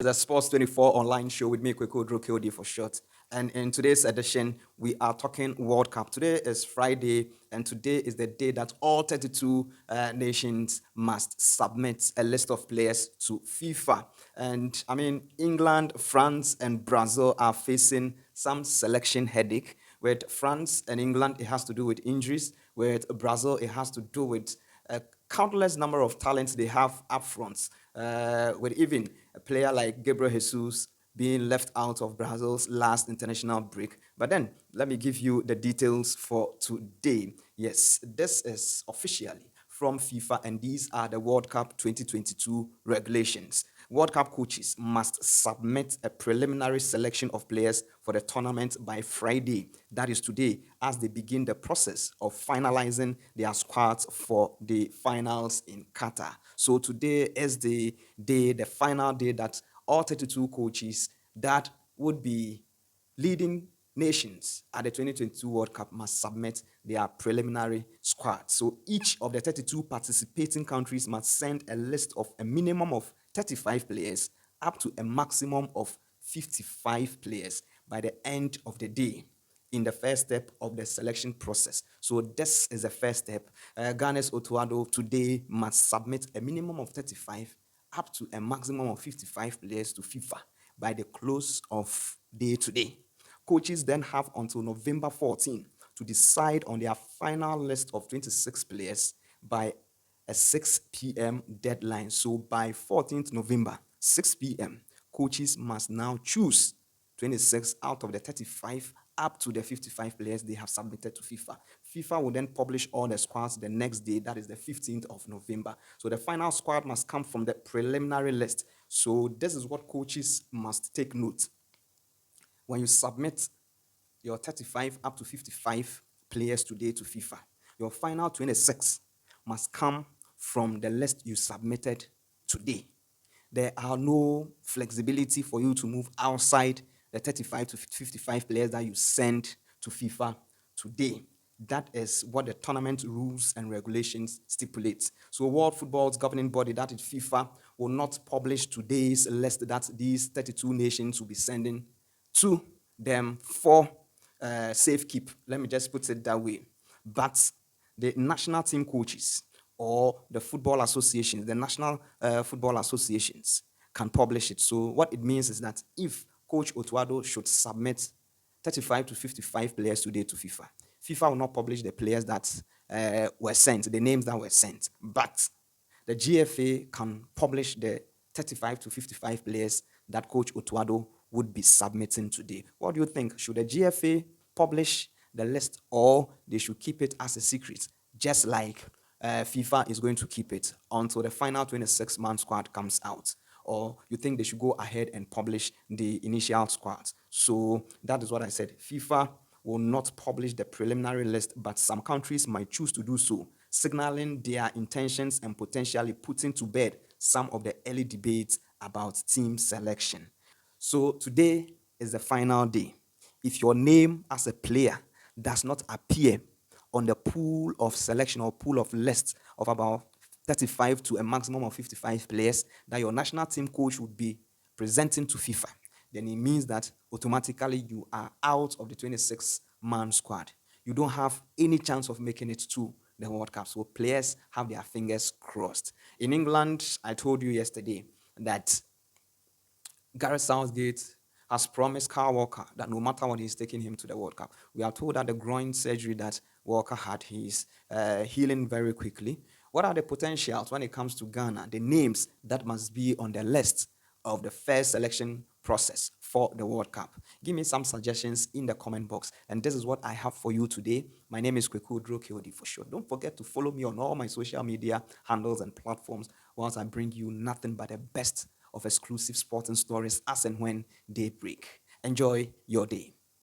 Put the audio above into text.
The Sports 24 online show with me, Kweko KOD for short. And in today's edition, we are talking World Cup. Today is Friday, and today is the day that all 32 nations must submit a list of players to FIFA. And I mean, England, France, and Brazil are facing some selection headache. With France and England, it has to do with injuries. With Brazil, it has to do with a countless number of talents they have up front, with even a player like Gabriel Jesus being left out of Brazil's last international break. But then, let me give you the details for today. Yes, this is officially from FIFA, and these are the World Cup 2022 regulations. World Cup coaches must submit a preliminary selection of players for the tournament by Friday, that is today, as they begin the process of finalizing their squads for the finals in Qatar. So today is the day, the final day that all 32 coaches that would be leading nations at the 2022 World Cup must submit their preliminary squad. So each of the 32 participating countries must send a list of a minimum of 35 players up to a maximum of 55 players by the end of the day in the first step of the selection process. So this is the first step. Ghana's Otuado today must submit a minimum of 35 up to a maximum of 55 players to FIFA by the close of day today. Coaches then have until November 14 to decide on their final list of 26 players by a 6 p.m. deadline. So by 14th November, 6 p.m., coaches must now choose 26 out of the 35 up to the 55 players they have submitted to FIFA. FIFA will then publish all the squads the next day, that is the 15th of November. So the final squad must come from the preliminary list. So this is what coaches must take note. When you submit your 35 up to 55 players today to FIFA, your final 26 must come from the list you submitted today. There are no flexibility for you to move outside the 35 to 55 players that you send to FIFA today. That is what the tournament rules and regulations stipulate. So World Football's governing body, that is FIFA, will not publish today's list that these 32 nations will be sending to them for safekeep. Let me just put it that way. But the national team coaches or the football associations, the national football associations can publish it. So what it means is that if Coach Otuado should submit 35 to 55 players today to FIFA, FIFA will not publish the players that were sent, the names that were sent, but the GFA can publish the 35 to 55 players that Coach Otuado would be submitting today. What do you think? Should the GFA publish the list, or they should keep it as a secret, just like FIFA is going to keep it until the final 26-man squad comes out? Or you think they should go ahead and publish the initial squads? So that is what I said. FIFA will not publish the preliminary list, but some countries might choose to do so, signaling their intentions and potentially putting to bed some of the early debates about team selection. So today is the final day. If your name as a player does not appear on the pool of selection or pool of lists of about 35 to a maximum of 55 players that your national team coach would be presenting to FIFA, then it means that automatically you are out of the 26-man squad. You don't have any chance of making it to the World Cup. So players have their fingers crossed. In England, I told you yesterday that Gareth Southgate has promised Kyle Walker that no matter what, he's taking him to the World Cup. We are told that the groin surgery that Walker had, he's healing very quickly. What are the potentials when it comes to Ghana? The names that must be on the list of the first selection process for the World Cup. Give me some suggestions in the comment box. And this is what I have for you today. My name is Kweku KOD for sure. Don't forget to follow me on all my social media handles and platforms whilst I bring you nothing but the best of exclusive sporting stories as and when they break. Enjoy your day.